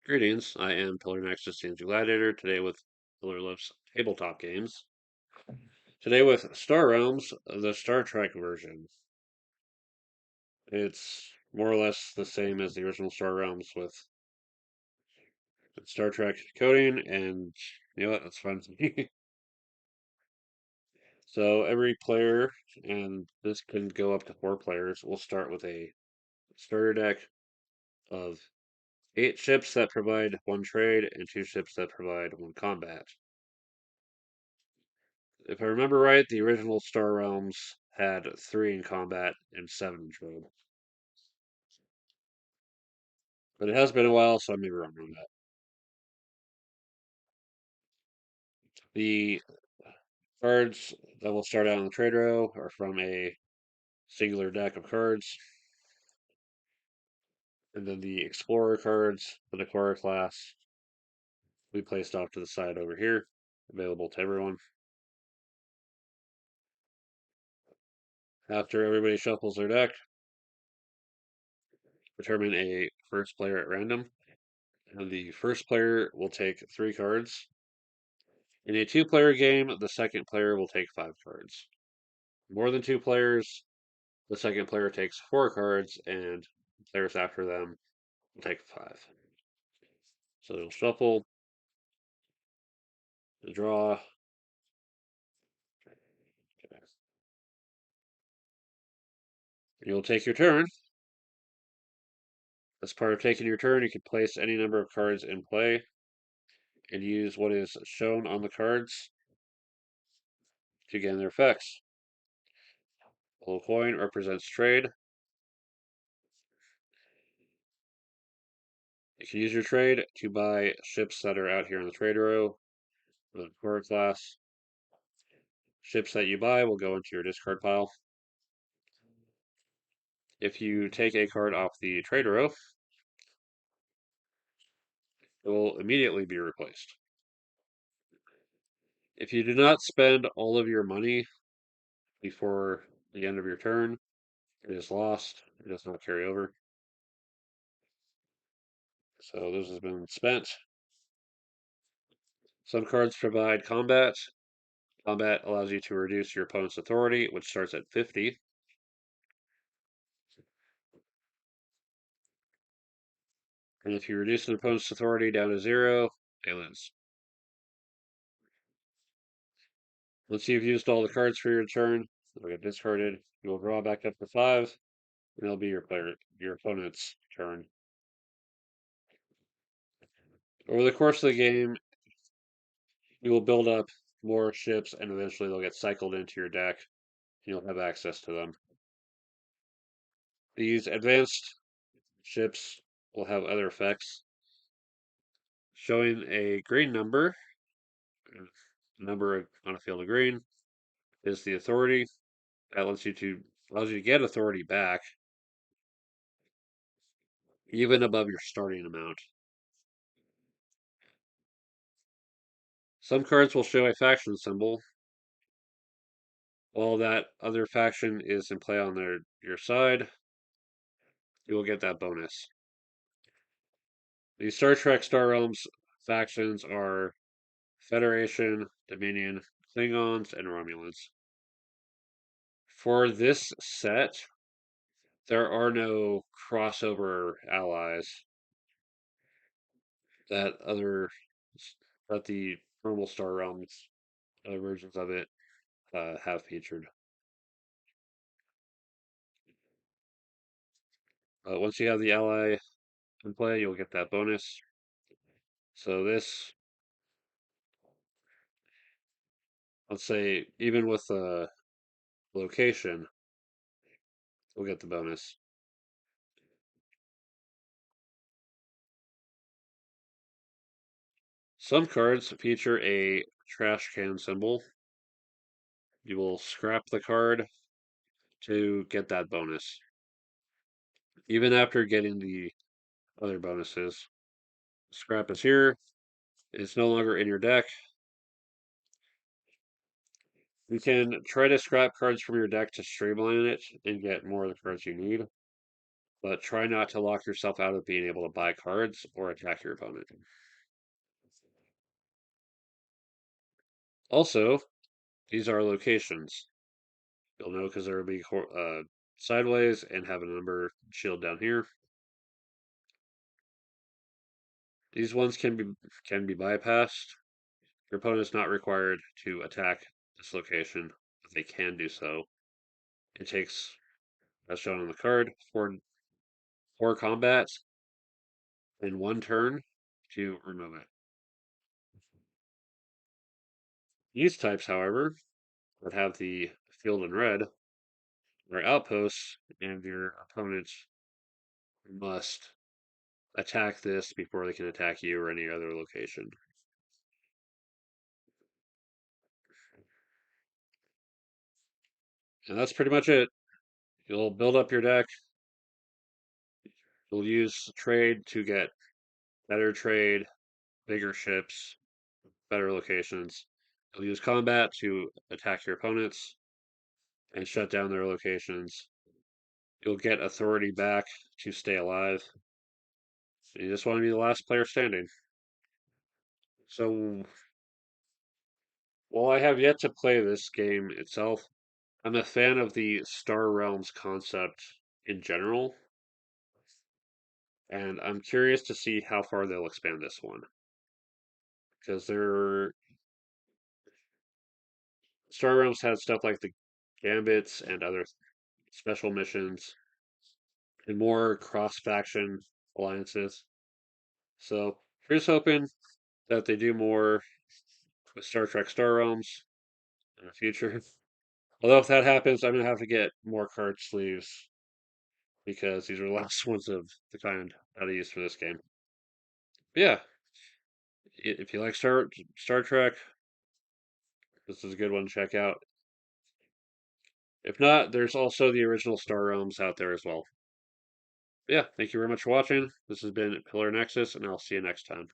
Greetings, I am Pillar Nexus Sands Gladiator, today with Pillar Lift's Tabletop games. Today with Star Realms, the Star Trek version. It's more or less the same as the original Star Realms with Star Trek coding, and you know what, that's fun to me. So every player, and this can go up to 4 players, will start with a starter deck of 8 ships that provide 1 trade and 2 ships that provide 1 combat. If I remember right, the original Star Realms had 3 in combat and 7 in trade. But it has been a while, so I may be wrong on that. The cards that will start out in the trade row are from a singular deck of cards. And then the Explorer cards, the Explorer class, we placed off to the side over here, available to everyone. After everybody shuffles their deck, determine a first player at random. And the first player will take 3 cards. In a 2-player game, the second player will take 5 cards. More than 2 players, the second player takes 4 cards, and players after them will take 5. So you'll shuffle, draw. You'll take your turn. As part of taking your turn, you can place any number of cards in play and use what is shown on the cards to gain their effects. A little coin represents trade. You can use your trade to buy ships that are out here in the trade row for the core class. Ships that you buy will go into your discard pile. If you take a card off the trade row, it will immediately be replaced. If you do not spend all of your money before the end of your turn, it is lost. It does not carry over. So this has been spent. Some cards provide combat. Combat allows you to reduce your opponent's authority, which starts at 50. And if you reduce an opponent's authority down to 0, they lose. Once you've used all the cards for your turn, they'll get discarded. You will draw back up to 5, and it'll be your opponent's turn. Over the course of the game, you will build up more ships, and eventually they'll get cycled into your deck. You'll have access to them. These advanced ships will have other effects. Showing a green number, number on a field of green, is the authority. That allows you to get authority back, even above your starting amount. Some cards will show a faction symbol. While that other faction is in play on your side, you will get that bonus. The Star Trek Star Realms factions are Federation, Dominion, Klingons, and Romulans. For this set, there are no crossover allies that other that the normal Star Realms versions of it have featured. Once you have the ally in play, you'll get that bonus. So this, let's say, even with the location, we'll get the bonus. Some cards feature a trash can symbol. You will scrap the card to get that bonus, even after getting the other bonuses. Scrap is here. It's no longer in your deck. You can try to scrap cards from your deck to streamline it and get more of the cards you need. but try not to lock yourself out of being able to buy cards or attack your opponent. Also, these are locations. You'll know because there will be sideways and have a number shield down here. These ones can be bypassed. Your opponent is not required to attack this location, but they can do so. It takes, as shown on the card, four combats in one turn to remove it. These types, however, that have the field in red are outposts, and your opponent must attack this before they can attack you or any other location. And that's pretty much it. You'll build up your deck. You'll use trade to get better trade, bigger ships, better locations. You'll use combat to attack your opponents and shut down their locations. You'll get authority back to stay alive. You just want to be the last player standing. So, while I have yet to play this game itself, I'm a fan of the Star Realms concept in general, and I'm curious to see how far they'll expand this one. Because Star Realms has stuff like the Gambits and other special missions and more cross-faction alliances. So here's hoping that they do more with Star Trek Star Realms in the future. Although if that happens, I'm gonna have to get more card sleeves because these are the last ones of the kind that I use for this game. But yeah, if you like Star Trek, this is a good one to check out. If not, there's also the original Star Realms out there as well. But yeah, thank you very much for watching. This has been Pillar Nexus, and I'll see you next time.